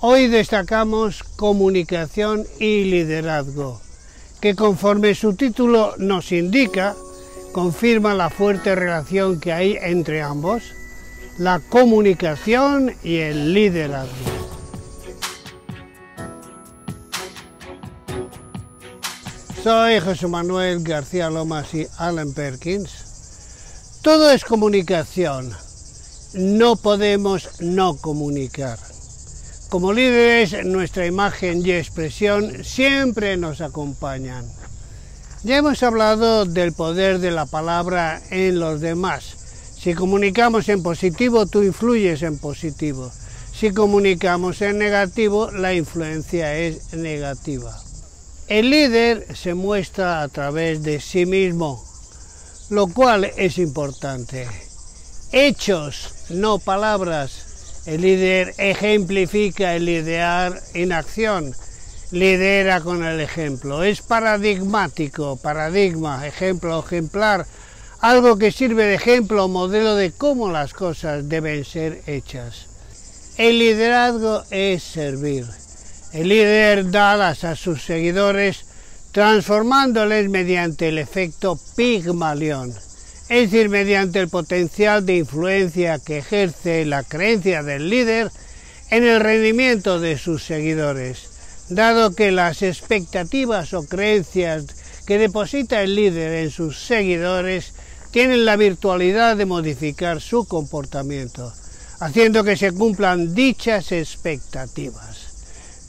Hoy destacamos comunicación y liderazgo, que conforme su título nos indica, confirma la fuerte relación que hay entre ambos, la comunicación y el liderazgo. Soy José Manuel García Lomas y Alan Perkins. Todo es comunicación. No podemos no comunicar. Como líderes, nuestra imagen y expresión siempre nos acompañan. Ya hemos hablado del poder de la palabra en los demás. Si comunicamos en positivo, tú influyes en positivo. Si comunicamos en negativo, la influencia es negativa. El líder se muestra a través de sí mismo, lo cual es importante. Hechos, no palabras. El líder ejemplifica el liderar en acción, lidera con el ejemplo. Es paradigmático, paradigma, ejemplo, ejemplar, algo que sirve de ejemplo o modelo de cómo las cosas deben ser hechas. El liderazgo es servir. El líder da alas a sus seguidores transformándoles mediante el efecto Pigmalión. Es decir, mediante el potencial de influencia que ejerce la creencia del líder en el rendimiento de sus seguidores, dado que las expectativas o creencias que deposita el líder en sus seguidores tienen la virtualidad de modificar su comportamiento, haciendo que se cumplan dichas expectativas.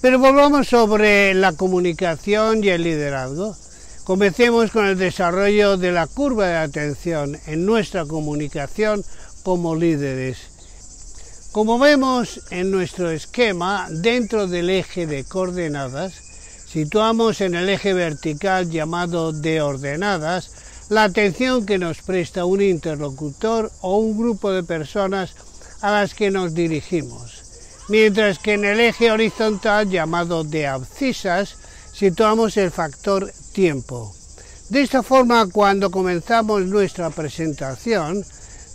Pero volvamos sobre la comunicación y el liderazgo. Comencemos con el desarrollo de la curva de atención en nuestra comunicación como líderes. Como vemos en nuestro esquema, dentro del eje de coordenadas, situamos en el eje vertical llamado de ordenadas la atención que nos presta un interlocutor o un grupo de personas a las que nos dirigimos, mientras que en el eje horizontal llamado de abscisas situamos el factor tiempo. De esta forma, cuando comenzamos nuestra presentación,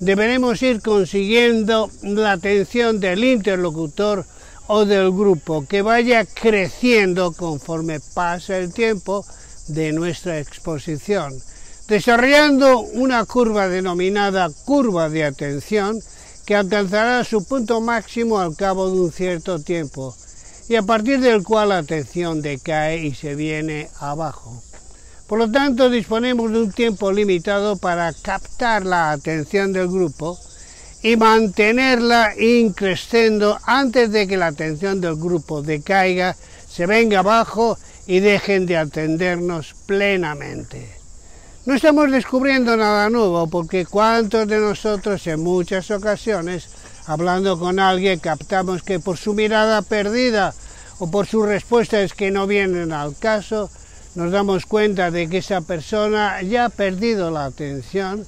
deberemos ir consiguiendo la atención del interlocutor o del grupo, que vaya creciendo conforme pasa el tiempo de nuestra exposición, desarrollando una curva denominada curva de atención, que alcanzará su punto máximo al cabo de un cierto tiempo, y a partir del cual la atención decae y se viene abajo. Por lo tanto, disponemos de un tiempo limitado para captar la atención del grupo y mantenerla increciendo antes de que la atención del grupo decaiga, se venga abajo y dejen de atendernos plenamente. No estamos descubriendo nada nuevo, porque cuántos de nosotros en muchas ocasiones, hablando con alguien, captamos que por su mirada perdida o por sus respuestas que no vienen al caso, nos damos cuenta de que esa persona ya ha perdido la atención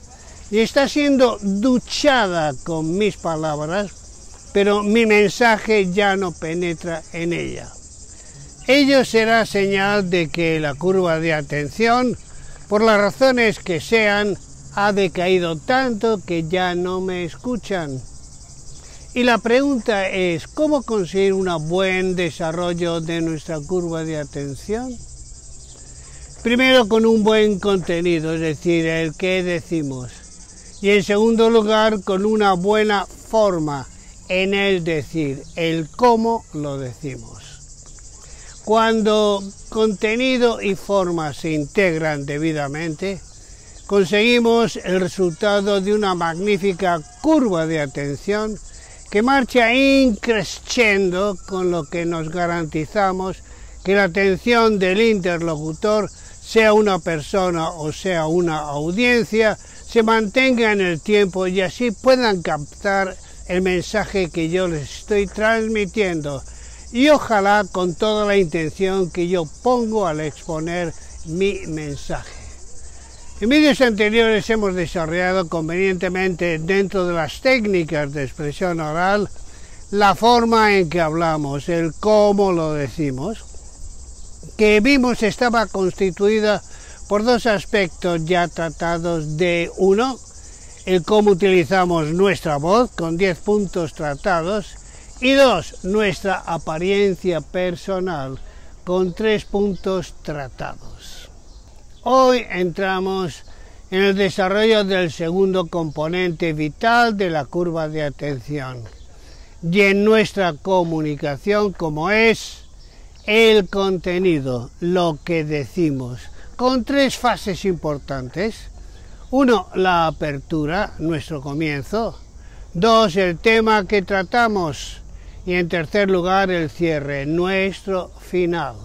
y está siendo duchada con mis palabras, pero mi mensaje ya no penetra en ella. Ello será señal de que la curva de atención, por las razones que sean, ha decaído tanto que ya no me escuchan. Y la pregunta es, ¿cómo conseguir un buen desarrollo de nuestra curva de atención? Primero, con un buen contenido, es decir, el que decimos. Y en segundo lugar, con una buena forma en el decir, el cómo lo decimos. Cuando contenido y forma se integran debidamente, conseguimos el resultado de una magnífica curva de atención que marcha increciendo, con lo que nos garantizamos que la atención del interlocutor, sea una persona o sea una audiencia, se mantenga en el tiempo y así puedan captar el mensaje que yo les estoy transmitiendo, y ojalá con toda la intención que yo pongo al exponer mi mensaje. En vídeos anteriores hemos desarrollado convenientemente, dentro de las técnicas de expresión oral, la forma en que hablamos, el cómo lo decimos, que vimos estaba constituida por dos aspectos ya tratados de uno, el cómo utilizamos nuestra voz, con 10 puntos tratados, Y 2, nuestra apariencia personal, con 3 puntos tratados. Hoy entramos en el desarrollo del segundo componente vital de la curva de atención y en nuestra comunicación, como es el contenido, lo que decimos, con 3 fases importantes. 1, la apertura, nuestro comienzo. 2, el tema que tratamos. Y en tercer lugar, el cierre, nuestro final.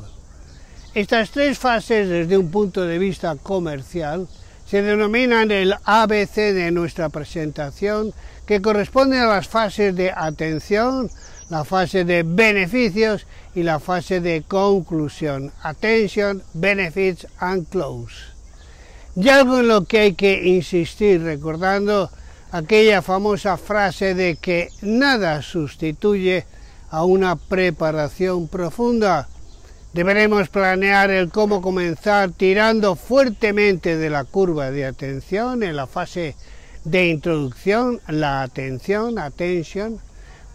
Estas 3 fases, desde un punto de vista comercial, se denominan el ABC de nuestra presentación, que corresponde a las fases de atención, la fase de beneficios y la fase de conclusión. Attention, benefits and close. Y algo en lo que hay que insistir, recordando aquella famosa frase de que nada sustituye a una preparación profunda. Deberemos planear el cómo comenzar tirando fuertemente de la curva de atención en la fase de introducción, la atención, attention,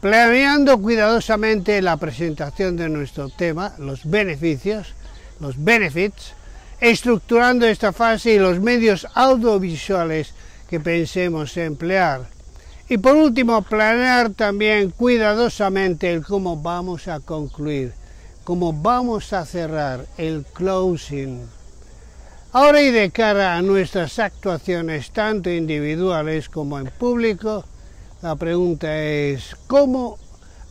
planeando cuidadosamente la presentación de nuestro tema, los beneficios, los benefits, estructurando esta fase y los medios audiovisuales que pensemos emplear. Y por último, planear también cuidadosamente el cómo vamos a concluir, cómo vamos a cerrar el closing. Ahora, y de cara a nuestras actuaciones tanto individuales como en público, la pregunta es ¿cómo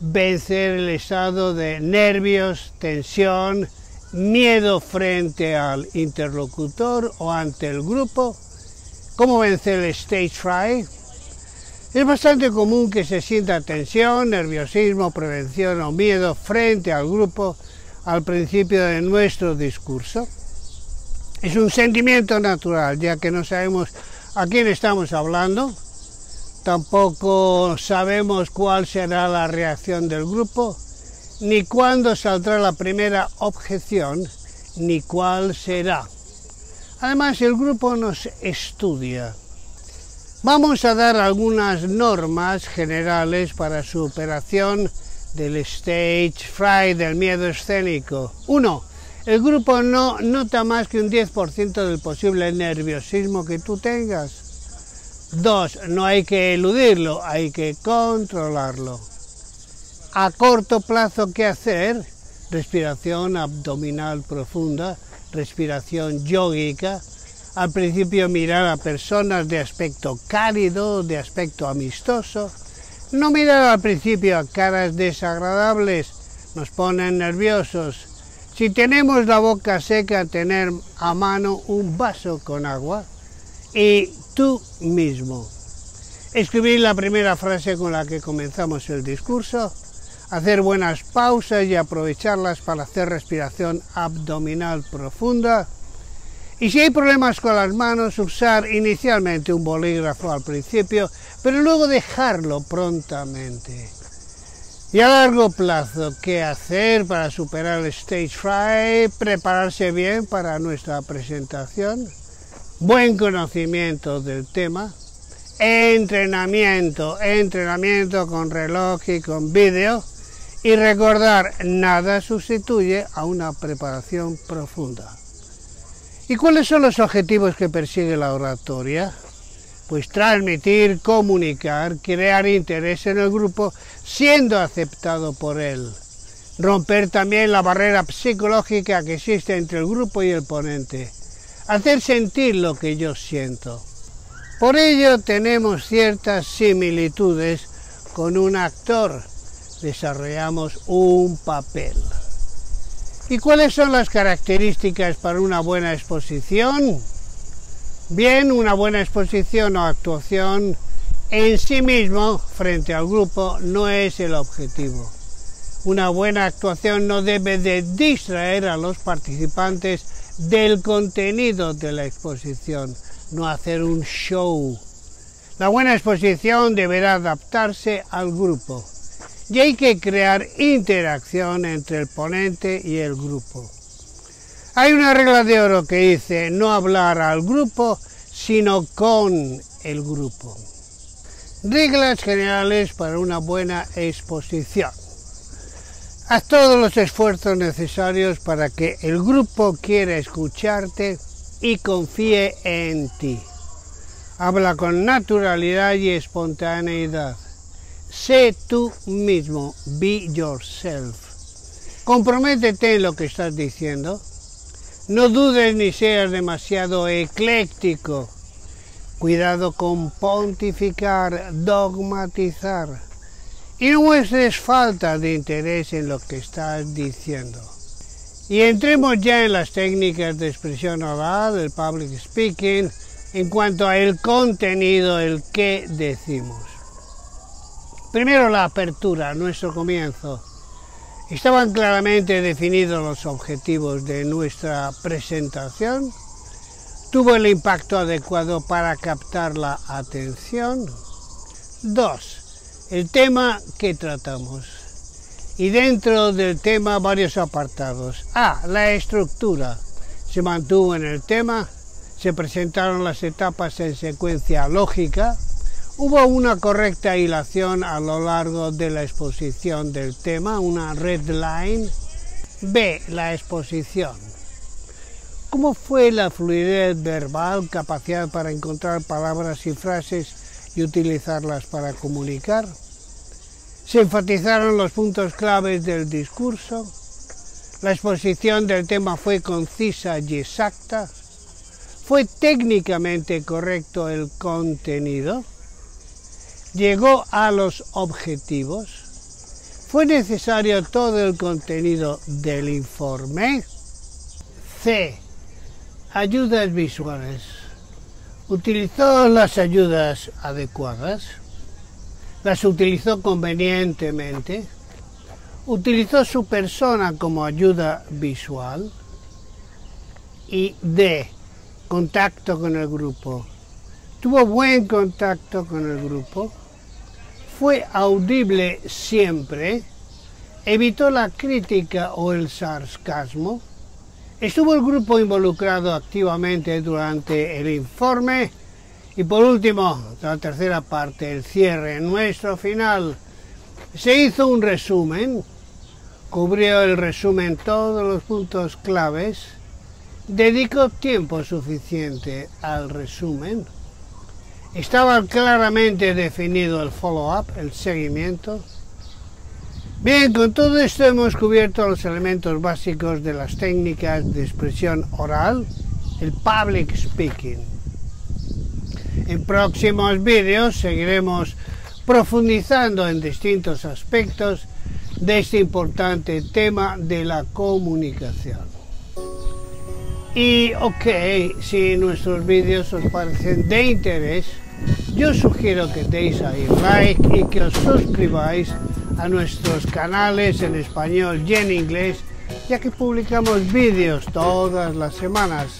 vencer el estado de nervios, tensión, miedo frente al interlocutor o ante el grupo? ¿Cómo vencer el stage fright? Es bastante común que se sienta tensión, nerviosismo, prevención o miedo frente al grupo al principio de nuestro discurso. Es un sentimiento natural, ya que no sabemos a quién estamos hablando, tampoco sabemos cuál será la reacción del grupo, ni cuándo saldrá la primera objeción, ni cuál será. Además, el grupo nos estudia. Vamos a dar algunas normas generales para superación del stage fright, del miedo escénico. 1. El grupo no nota más que un 10% del posible nerviosismo que tú tengas. 2. No hay que eludirlo, hay que controlarlo. A corto plazo, ¿qué hacer? Respiración abdominal profunda, respiración yógica. Al principio mirar a personas de aspecto cálido, de aspecto amistoso. No mirar al principio a caras desagradables, nos ponen nerviosos. Si tenemos la boca seca, tener a mano un vaso con agua. Y tú mismo. Escribir la primera frase con la que comenzamos el discurso. Hacer buenas pausas y aprovecharlas para hacer respiración abdominal profunda. Y si hay problemas con las manos, usar inicialmente un bolígrafo al principio, pero luego dejarlo prontamente. Y a largo plazo, ¿qué hacer para superar el stage fright? Prepararse bien para nuestra presentación, buen conocimiento del tema, entrenamiento con reloj y con vídeo, y recordar, nada sustituye a una preparación profunda. ¿Y cuáles son los objetivos que persigue la oratoria? Pues transmitir, comunicar, crear interés en el grupo, siendo aceptado por él. Romper también la barrera psicológica que existe entre el grupo y el ponente. Hacer sentir lo que yo siento. Por ello tenemos ciertas similitudes con un actor. Desarrollamos un papel. ¿Y cuáles son las características para una buena exposición? Bien, una buena exposición o actuación en sí mismo frente al grupo no es el objetivo. Una buena actuación no debe de distraer a los participantes del contenido de la exposición, no hacer un show. La buena exposición deberá adaptarse al grupo. Y hay que crear interacción entre el ponente y el grupo. Hay una regla de oro que dice no hablar al grupo, sino con el grupo. Reglas generales para una buena exposición. Haz todos los esfuerzos necesarios para que el grupo quiera escucharte y confíe en ti. Habla con naturalidad y espontaneidad. Sé tú mismo. Be yourself. Comprométete en lo que estás diciendo. No dudes ni seas demasiado ecléctico. Cuidado con pontificar, dogmatizar. Y no muestres falta de interés en lo que estás diciendo. Y entremos ya en las técnicas de expresión oral, el public speaking, en cuanto al contenido, el qué decimos. Primero la apertura, nuestro comienzo. ¿Estaban claramente definidos los objetivos de nuestra presentación? ¿Tuvo el impacto adecuado para captar la atención? 2. El tema que tratamos. Y dentro del tema varios apartados. A. La estructura. Se mantuvo en el tema. Se presentaron las etapas en secuencia lógica. Hubo una correcta hilación a lo largo de la exposición del tema, una red line. B. La exposición. ¿Cómo fue la fluidez verbal, capacidad para encontrar palabras y frases y utilizarlas para comunicar? ¿Se enfatizaron los puntos claves del discurso? ¿La exposición del tema fue concisa y exacta? ¿Fue técnicamente correcto el contenido? ¿Llegó a los objetivos? ¿Fue necesario todo el contenido del informe? C. Ayudas visuales. ¿Utilizó las ayudas adecuadas? ¿Las utilizó convenientemente? ¿Utilizó su persona como ayuda visual? Y D. Contacto con el grupo. ¿Tuvo buen contacto con el grupo? ¿Fue audible siempre? ¿Evitó la crítica o el sarcasmo? ¿Estuvo el grupo involucrado activamente durante el informe? Y por último, la tercera parte, el cierre, nuestro final. Se hizo un resumen, cubrió el resumen todos los puntos claves, dedicó tiempo suficiente al resumen, estaba claramente definido el follow-up, el seguimiento. Bien, con todo esto hemos cubierto los elementos básicos de las técnicas de expresión oral, el public speaking. En próximos vídeos seguiremos profundizando en distintos aspectos de este importante tema de la comunicación. Y si nuestros vídeos os parecen de interés, yo sugiero que deis ahí like y que os suscribáis a nuestros canales en español y en inglés, ya que publicamos vídeos todas las semanas.